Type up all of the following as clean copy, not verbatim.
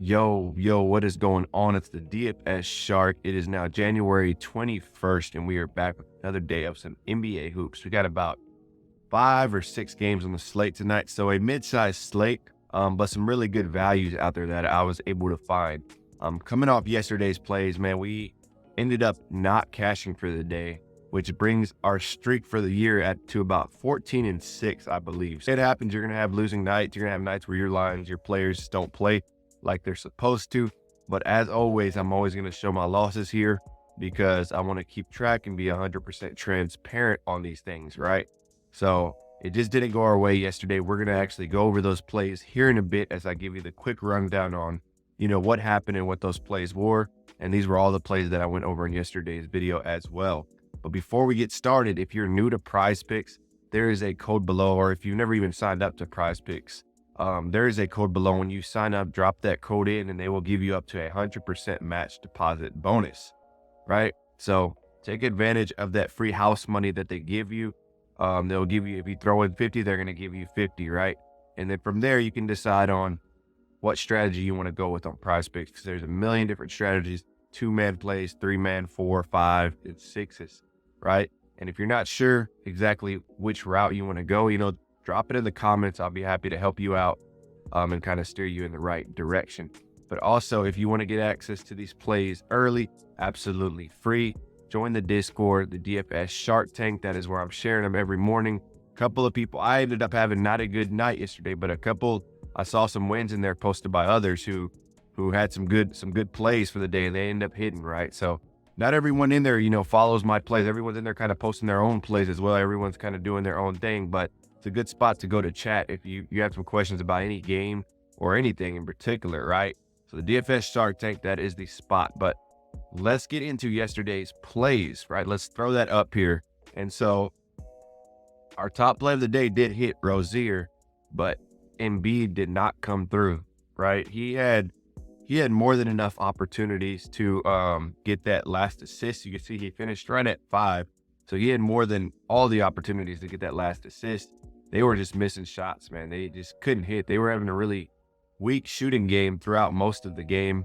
Yo, what is going on? It's the DFS Shark. It is now January 21st, and we are back with another day of some NBA hoops. We got about 5 or 6 games on the slate tonight, so a mid-sized slate, but some really good values out there that I was able to find. Coming off yesterday's plays, man, we ended up not cashing for the day, which brings our streak for the year to about 14-6, I believe. So it happens. You're going to have losing nights. You're going to have nights where your players don't play like they're supposed to. But as always, I'm always going to show my losses here because I want to keep track and be 100% transparent on these things, right? So it just didn't go our way yesterday. We're going to actually go over those plays here in a bit as I give you the quick rundown on, what happened and what those plays were. And these were all the plays that I went over in yesterday's video as well. But before we get started, if you're new to PrizePicks, there is a code below, or if you've never even signed up to PrizePicks, there is a code below. When you sign up, drop that code in and they will give you up to 100% match deposit bonus, right? So take advantage of that free house money that they give you. They'll give you, if you throw in 50, they're going to give you 50, right? And then from there, you can decide on what strategy you want to go with on PrizePicks, because there's a million different strategies: 2-man plays, 3-man, 4, 5, and 6s, right? And if you're not sure exactly which route you want to go, drop it in the comments. I'll be happy to help you out and kind of steer you in the right direction. But also, if you want to get access to these plays early, absolutely free, join the Discord, the DFS Shark Tank. That is where I'm sharing them every morning. A couple of people, I ended up having not a good night yesterday, but I saw some wins in there posted by others who had some good plays for the day, and they end up hitting, right? So not everyone in there, follows my plays. Everyone's in there kind of posting their own plays as well. Everyone's kind of doing their own thing, but it's a good spot to go to chat if you have some questions about any game or anything in particular, right? So the DFS Shark Tank, that is the spot. But let's get into yesterday's plays, right? Let's throw that up here. And so our top play of the day did hit Rozier, but Embiid did not come through, right? He had more than enough opportunities to get that last assist. You can see he finished right at 5. So he had more than all the opportunities to get that last assist. They were just missing shots, man. They just couldn't hit. They were having a really weak shooting game throughout most of the game.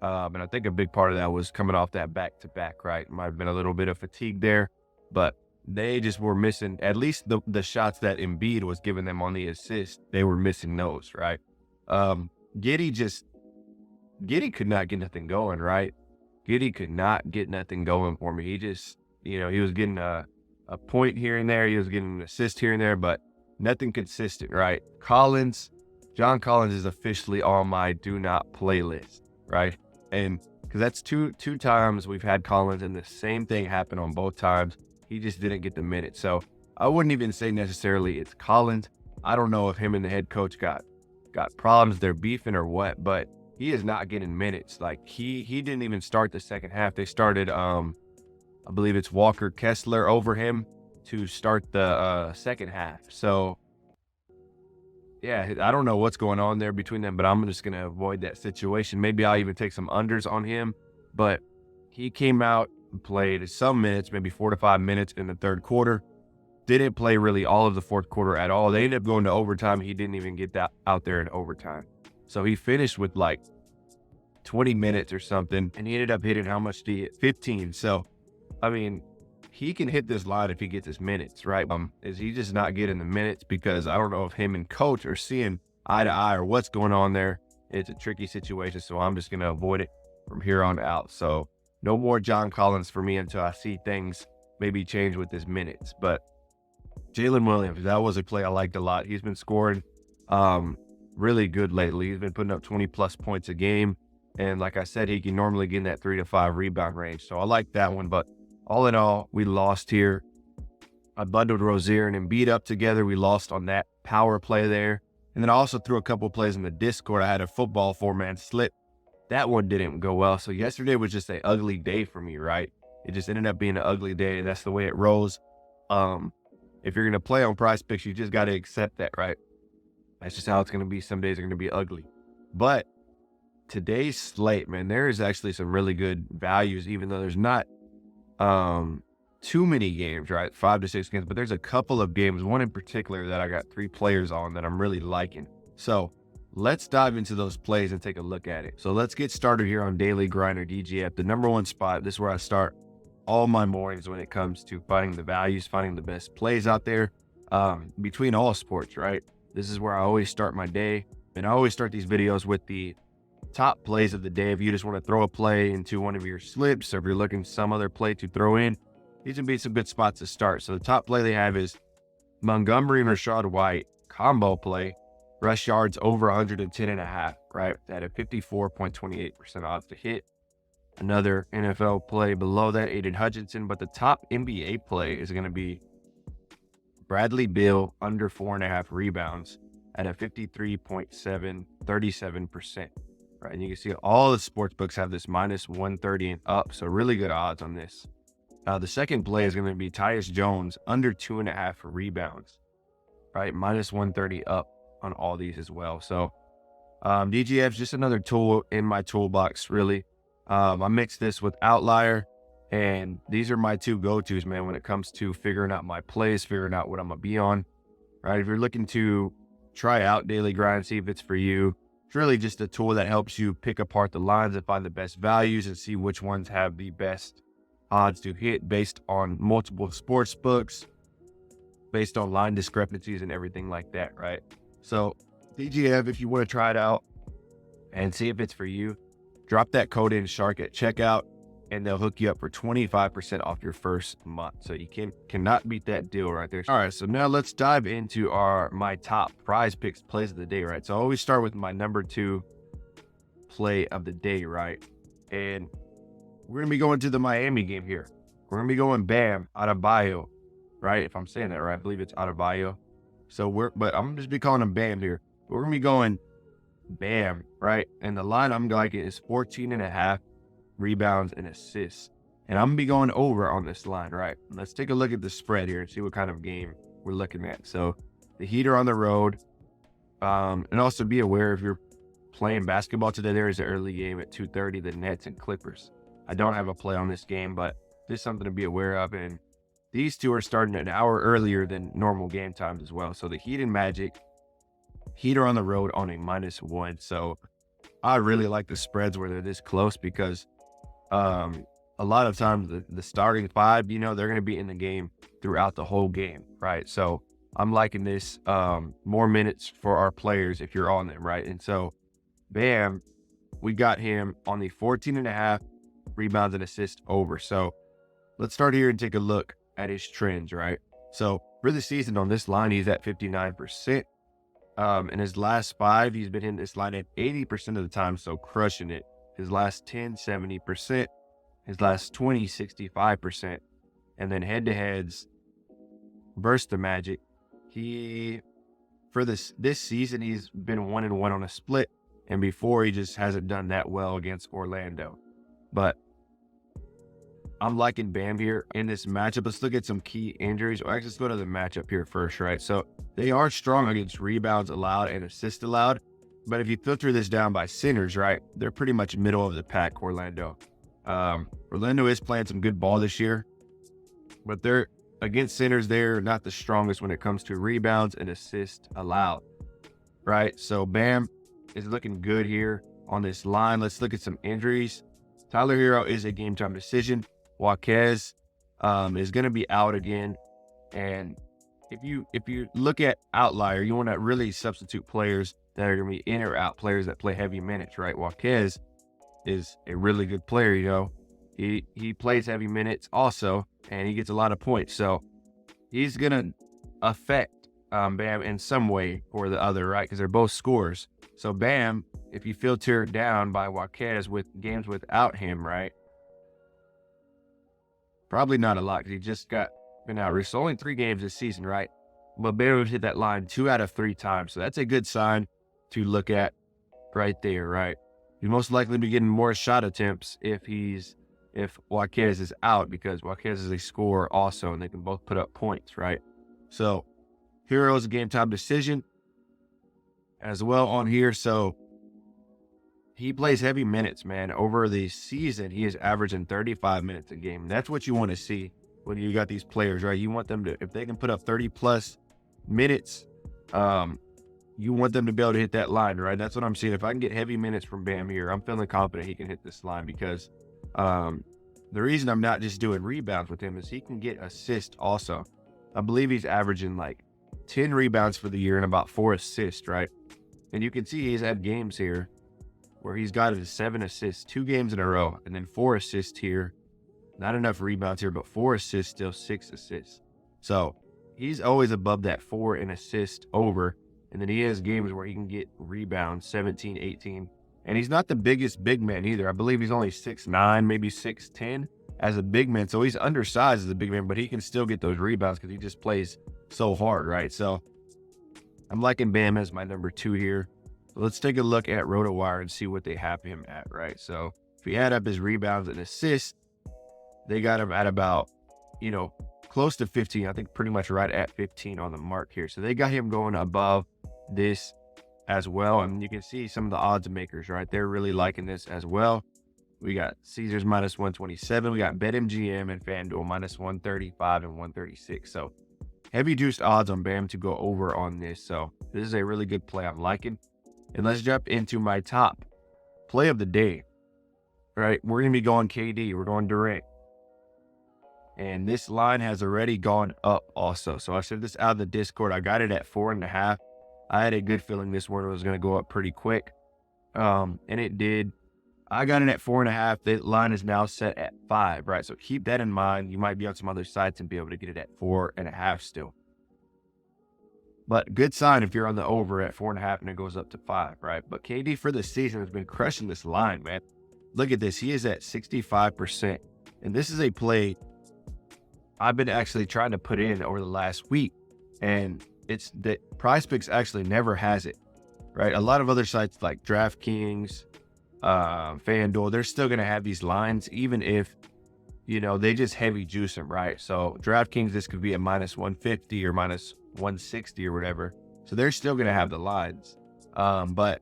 And I think a big part of that was coming off that back-to-back, right? Might have been a little bit of fatigue there, but they just were missing at least the shots that Embiid was giving them on the assist. They were missing those, right? Giddey could not get nothing going, right? Giddey could not get nothing going for me. He just, he was getting a point here and there. He was getting an assist here and there, but nothing consistent, right? John Collins is officially on my do not play list, right? And because that's two times we've had Collins, and the same thing happened on both times. He just didn't get the minutes. So I wouldn't even say necessarily it's Collins. I don't know if him and the head coach got problems, they're beefing or what, but he is not getting minutes. Like he didn't even start the second half. They started, I believe it's Walker Kessler over him to start the second half. So yeah, I don't know what's going on there between them, but I'm just going to avoid that situation. Maybe I'll even take some unders on him, but he came out and played some minutes, maybe 4 to 5 minutes in the third quarter. Didn't play really all of the fourth quarter at all. They ended up going to overtime. He didn't even get that out there in overtime. So he finished with like 20 minutes or something, and he ended up hitting, how much did he hit? 15. So, I mean, he can hit this line if he gets his minutes, right? Is he just not getting the minutes because I don't know if him and coach are seeing eye to eye or what's going on there. It's a tricky situation, so I'm just going to avoid it from here on out. So no more John Collins for me until I see things maybe change with his minutes. But Jalen Williams, that was a play I liked a lot. He's been scoring really good lately. He's been putting up 20+ points a game. And like I said, he can normally get in that 3 to 5 rebound range. So I like that one. But all in all, we lost here. I bundled Rozier and Embiid up together. We lost on that power play there. And then I also threw a couple of plays in the Discord. I had a football 4-man slip. That one didn't go well. So yesterday was just an ugly day for me, right? It just ended up being an ugly day. That's the way it rolls. If you're going to play on PrizePicks, you just got to accept that, right? That's just how it's going to be. Some days are going to be ugly. But today's slate, man, there is actually some really good values, even though there's not too many games, right? 5 to 6 games, but there's a couple of games, one in particular that I got 3 players on that I'm really liking. So let's dive into those plays and take a look at it. So let's get started here on Daily Grinder DGF, the number one spot. This is where I start all my mornings when it comes to finding the values, finding the best plays out there between all sports, right? This is where I always start my day. And I always start these videos with the top plays of the day. If you just want to throw a play into one of your slips, or if you're looking some other play to throw in, these would be some good spots to start. So the top play they have is Montgomery and Rashad White combo play, rush yards over 110.5, right? At a 54.28% odds to hit. Another NFL play below that, Aiden Hutchinson. But the top NBA play is going to be Bradley Beal under 4.5 rebounds at a 53.37%, right? And you can see all the sports books have this minus 130 and up, so really good odds on this. The second play is going to be Tyus Jones under 2.5 rebounds, right? Minus 130 up on all these as well. So DGF is just another tool in my toolbox, really. I mix this with Outlier, and these are my two go-tos, man, when it comes to figuring out my plays, figuring out what I'm going to be on, right? If you're looking to try out Daily Grind, see if it's for you, it's really just a tool that helps you pick apart the lines and find the best values and see which ones have the best odds to hit based on multiple sports books, based on line discrepancies and everything like that, right? So DGF, if you want to try it out and see if it's for you, drop that code in Shark at checkout and they'll hook you up for 25% off your first month. So you cannot beat that deal right there. All right, so now let's dive into my top PrizePicks plays of the day, right? So I always start with my number 2 play of the day, right? And we're going to be going to the Miami game here. We're going to be going Bam Adebayo, right? If I'm saying that right, I believe it's Adebayo. But I'm just be calling him Bam here. But we're going to be going Bam, right? And the line I'm liking is 14.5 rebounds and assists. And I'm going to be going over on this line, right? Let's take a look at the spread here and see what kind of game we're looking at. So the Heat are on the road. And also be aware if you're playing basketball today, there is an early game at 2:30, the Nets and Clippers. I don't have a play on this game, but there's something to be aware of. And these two are starting an hour earlier than normal game times as well. So the Heat and Magic, Heat are on the road on a -1. So I really like the spreads where they're this close because a lot of times the starting 5, they're going to be in the game throughout the whole game, right? So I'm liking this more minutes for our players if you're on them, right? And so Bam, we got him on the 14.5 rebounds and assists over. So let's start here and take a look at his trends, right? So for the season on this line, he's at 59%. In his last 5, he's been hitting this line at 80% of the time, so crushing it. His last 10, 70%. His last 20, 65%. And then head-to-heads versus the Magic, for this season, he's been 1-1 on a split. And before, he just hasn't done that well against Orlando. But I'm liking Bam here in this matchup. Let's look at some key injuries. Actually, let's go to the matchup here first, right? So they are strong against rebounds allowed and assists allowed. But if you filter this down by centers, right, they're pretty much middle of the pack, Orlando. Orlando is playing some good ball this year, but they're against centers, they're not the strongest when it comes to rebounds and assists allowed, right? So Bam is looking good here on this line. Let's look at some injuries. Tyler Hero is a game time decision. Jaquez is going to be out again. And if you look at Outlier, you want to really substitute players that are going to be in or out, players that play heavy minutes, right? Jaquez is a really good player, He plays heavy minutes also, and he gets a lot of points. So he's going to affect Bam in some way or the other, right? Because they're both scorers. So Bam, if you filter down by Jaquez with games without him, right? Probably not a lot because he just been out. It's only 3 games this season, right? But Bam would hit that line 2 out of 3 times. So that's a good sign to look at right there, right? He's most likely to be getting more shot attempts if Jaquez is out, because Jaquez is a scorer also, and they can both put up points, right? So Hero's a game time decision as well on here. So he plays heavy minutes, man. Over the season, he is averaging 35 minutes a game. That's what you want to see when you got these players, right? You want them to, if they can put up 30 plus minutes, you want them to be able to hit that line, right? That's what I'm seeing. If I can get heavy minutes from Bam here, I'm feeling confident he can hit this line because the reason I'm not just doing rebounds with him is he can get assists also. I believe he's averaging like 10 rebounds for the year and about 4 assists, right? And you can see he's had games here where he's got his 7 assists, 2 games in a row, and then 4 assists here. Not enough rebounds here, but 4 assists, still 6 assists. So he's always above that 4 and assist over. And then he has games where he can get rebounds, 17, 18. And he's not the biggest big man either. I believe he's only 6'9", maybe 6'10" as a big man. So he's undersized as a big man, but he can still get those rebounds because he just plays so hard, right? So I'm liking Bam as my number 2 here. So let's take a look at RotoWire and see what they have him at, right? So if we add up his rebounds and assists, they got him at about, close to 15. I think pretty much right at 15 on the mark here. So they got him going above this as well. And you can see some of the odds makers, right? They're really liking this as well. We got Caesars minus 127. We got BetMGM and FanDuel minus 135 and 136. So heavy juiced odds on Bam to go over on this. So this is a really good play I'm liking. And let's jump into my top play of the day, right? We're going to be going KD. We're going Durant. And this line has already gone up also. So I said this out of the Discord. I got it at 4.5. I had a good feeling this one was going to go up pretty quick. And it did. I got it at 4.5. The line is now set at 5, right? So keep that in mind. You might be on some other sites and be able to get it at 4.5 still. But good sign if you're on the over at 4.5 and it goes up to 5, right? But KD for the season has been crushing this line, man. Look at this. He is at 65%. And this is a play I've been actually trying to put in over the last week. And it's that PrizePicks actually never has it, right? A lot of other sites like DraftKings, FanDuel, they're still going to have these lines, even if, they just heavy juice them, right? So DraftKings, this could be a minus 150 or minus 160 or whatever. So they're still going to have the lines. But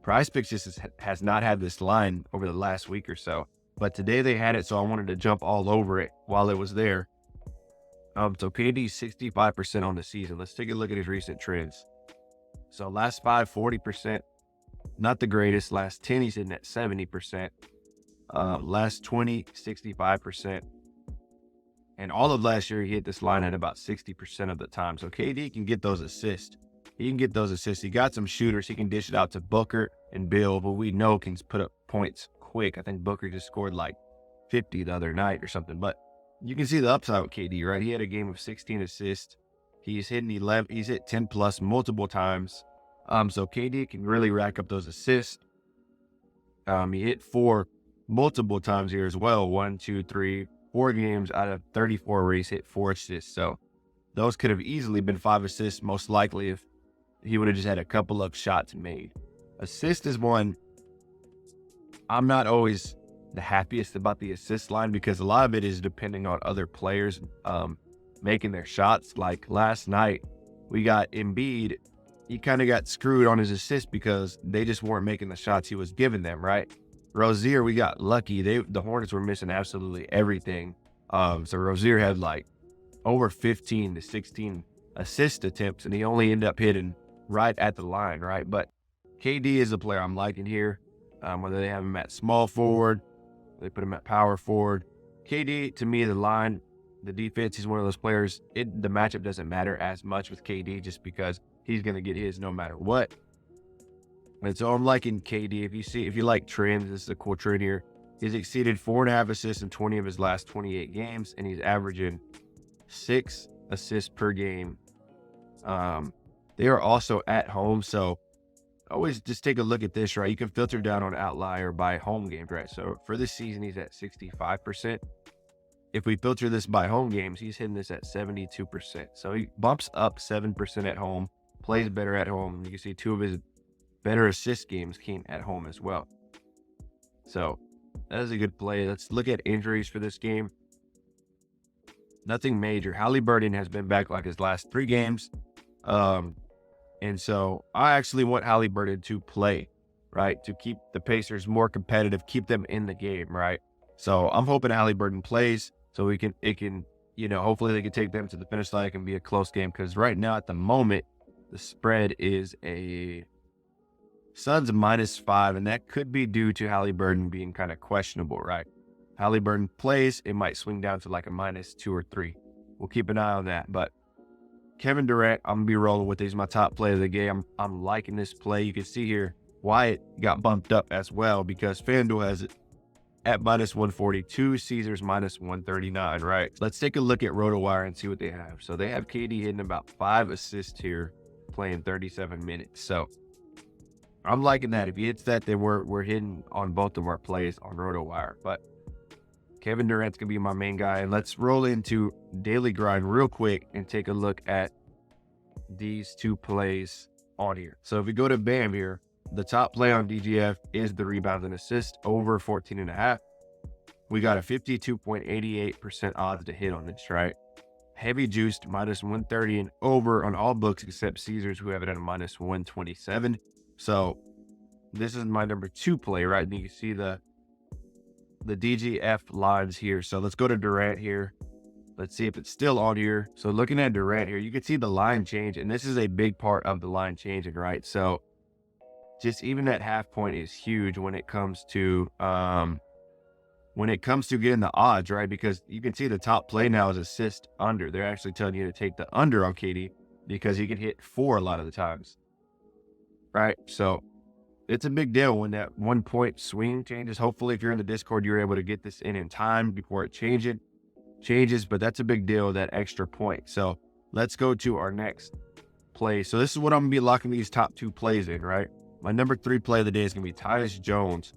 PrizePicks just has not had this line over the last week or so. But today they had it, so I wanted to jump all over it while it was there. So KD's 65% on the season. Let's take a look at his recent trends. So last 5, 40%. Not the greatest. Last 10, he's hitting at 70%. Last 20, 65%. And all of last year, he hit this line at about 60% of the time. So KD can get those assists. He can get those assists. He got some shooters. He can dish it out to Booker and Bill, but we know can put up points quick. I think Booker just scored like 50 the other night or something. But you can see the upside with KD, right? He had a game of 16 assists. He's hitting 11. He's hit 10 plus multiple times. So KD can really rack up those assists. He hit 4 multiple times here as well. 1, 2, 3, 4 games out of 34 where he's hit 4 assists. So those could have easily been 5 assists, most likely, if he would have just had a couple of shots made. Assist is one. I'm not always the happiest about the assist line because a lot of it is depending on other players making their shots. Like last night, we got Embiid. He kind of got screwed on his assist because they just weren't making the shots he was giving them, right? Rozier, we got lucky. The Hornets were missing absolutely everything. So Rozier had like over 15 to 16 assist attempts, and he only ended up hitting right at the line, right? But KD is a player I'm liking here. Whether they have him at small forward, they put him at power forward. KD, to me, the line, the defense, he's one of those players. The matchup doesn't matter as much with KD just because he's going to get his no matter what. And so I'm liking KD. If you like trends, this is a cool trend here. He's exceeded 4.5 assists in 20 of his last 28 games, and he's averaging 6 assists per game. They are also at home, so always just take a look at this, right? You can filter down on outlier by home games, right? So for this season, he's at 65%. If we filter this by home games, he's hitting this at 72%. So he bumps up 7% at home, plays better at home. You can see 2 of his better assist games came at home as well. So that is a good play. Let's look at injuries for this game. Nothing major. Halliburton has been back like his last 3 games. And so I actually want Halliburton to play, right? To keep the Pacers more competitive, keep them in the game, right? So I'm hoping Halliburton plays so it can, hopefully they can take them to the finish line. It can be a close game because right now at the moment, The spread is a Suns -5, and that could be due to Halliburton being kind of questionable, right? Halliburton plays, it might swing down to like a -2 or 3. We'll keep an eye on that. But Kevin Durant, I'm going to be rolling with. He's my top play of the game. I'm liking this play. You can see here, Wyatt got bumped up as well because FanDuel has it at -142, Caesars -139, right? Let's take a look at RotoWire and see what they have. So they have KD hitting about 5 assists here, playing 37 minutes. So I'm liking that. If he hits that, then we're hitting on both of our plays on RotoWire. But Kevin Durant's going to be my main guy. And let's roll into Daily Grind real quick and take a look at these two plays on here. So if we go to BAM here, the top play on DGF is the rebounds and assists over 14.5. We got a 52.88% odds to hit on this, right? Heavy juiced -130 and over on all books except Caesars, who have it at a -127. So this is my number 2 play, right? And you can see the DGF lines here. So let's go to Durant here. Let's see if it's still on here. So looking at Durant here, you can see the line change, and this is a big part of the line changing, right? So just even that half point is huge when it comes to getting the odds, right? Because you can see the top play now is assist under. They're actually telling you to take the under on KD because he can hit 4 a lot of the times, right? So it's a big deal when that 1 point swing changes. Hopefully, if you're in the Discord, you're able to get this in time before it changes. But that's a big deal, that extra point. So let's go to our next play. So this is what I'm gonna be locking these top 2 plays in, right? My number 3 play of the day is going to be Tyus Jones.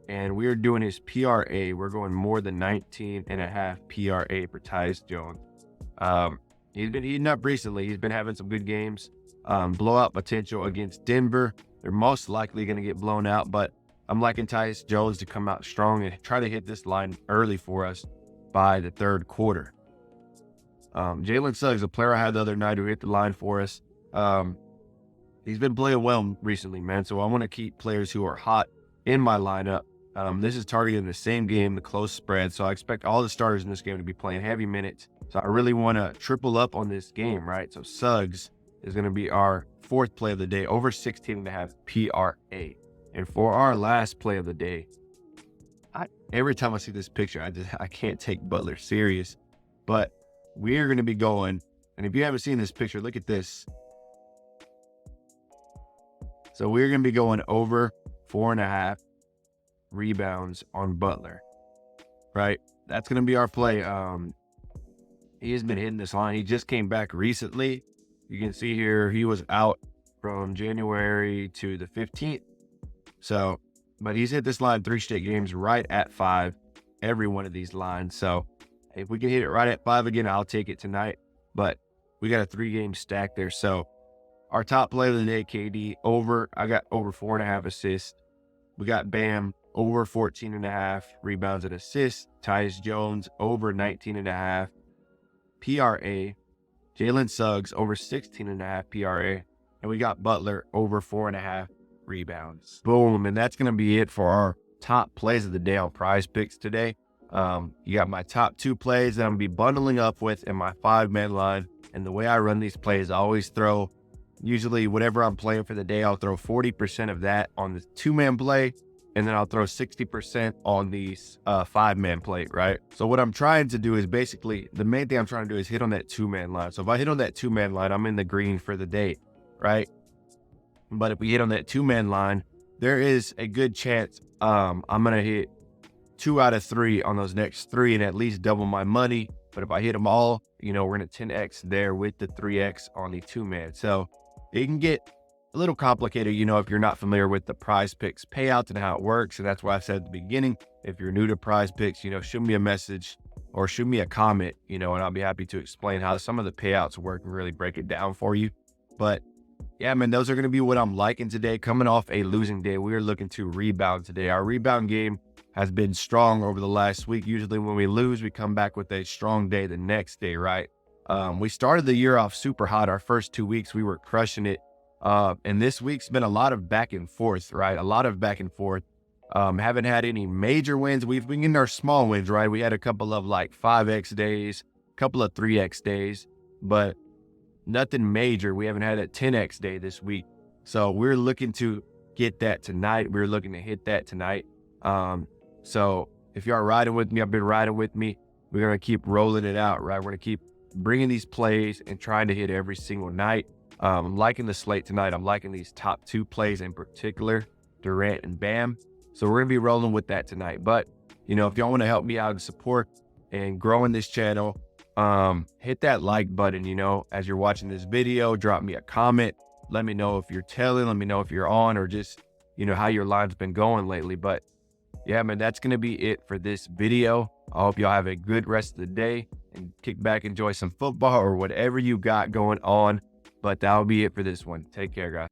And we are doing his PRA. We're going more than 19.5 PRA for Tyus Jones. He's been heating up recently. He's been having some good games. Blowout potential against Denver. They're most likely going to get blown out, but I'm liking Tyus Jones to come out strong and try to hit this line early for us by the 3rd quarter. Jalen Suggs, a player I had the other night who hit the line for us. He's been playing well recently, man. So I want to keep players who are hot in my lineup. This is targeting the same game, the close spread. So I expect all the starters in this game to be playing heavy minutes. So I really want to triple up on this game, right? So Suggs is going to be our 4th play of the day, over 16.5 PRA. And for our last play of the day, every time I see this picture, I can't take Butler serious. But we are going to be going, and if you haven't seen this picture, look at this. So we're going to be going over 4.5 rebounds on Butler, right? That's going to be our play. He has been hitting this line. He just came back recently. You can see here he was out from January to the 15th. So, but he's hit this line 3 straight games right at 5, every one of these lines. So if we can hit it right at 5 again, I'll take it tonight. But we got a 3-game stack there. So our top play of the day, KD, over. I got over 4.5 assists. We got Bam, over 14.5 rebounds and assists. Tyus Jones, over 19.5 PRA. Jalen Suggs, over 16.5 PRA. And we got Butler, over 4.5 rebounds. Boom. And that's going to be it for our top plays of the day on PrizePicks today. You got my top 2 plays that I'm going to be bundling up with in my 5-man line. And the way I run these plays, I always throw, usually whatever I'm playing for the day, I'll throw 40% of that on the 2-man play, and then I'll throw 60% on the 5-man play, right? So what I'm trying to do is basically, the main thing I'm trying to do is hit on that 2-man line. So if I hit on that 2-man line, I'm in the green for the day, right? But if we hit on that 2-man line, there is a good chance I'm going to hit 2 out of 3 on those next 3 and at least double my money. But if I hit them all, we're going to 10X there with the 3X on the 2-man. So it can get a little complicated, if you're not familiar with the PrizePicks payouts and how it works. And that's why I said at the beginning, if you're new to PrizePicks, shoot me a message or shoot me a comment, and I'll be happy to explain how some of the payouts work and really break it down for you. But yeah, man, those are going to be what I'm liking today. Coming off a losing day, we are looking to rebound today. Our rebound game has been strong over the last week. Usually when we lose, we come back with a strong day the next day, right? We started the year off super hot. Our first 2 weeks, we were crushing it. And this week's been a lot of back and forth, right? A lot of back and forth. Haven't had any major wins. We've been getting our small wins, right? We had a couple of 5X days, a couple of 3X days, but nothing major. We haven't had a 10x day this week. So we're looking to get that tonight. We're looking to hit that tonight. So if you are riding with me, I've been riding with me. We're going to keep rolling it out, right? We're going to keep bringing these plays and trying to hit every single night. I'm liking the slate tonight. I'm liking these top 2 plays in particular, Durant and Bam. So we're going to be rolling with that tonight. But, if y'all want to help me out and support and growing this channel, hit that like button, as you're watching this video. Drop me a comment. Let me know if you're telling. Let me know if you're on, or just, how your line's been going lately. But yeah, man, that's going to be it for this video. I hope y'all have a good rest of the day and kick back, enjoy some football or whatever you got going on. But that'll be it for this one. Take care, guys.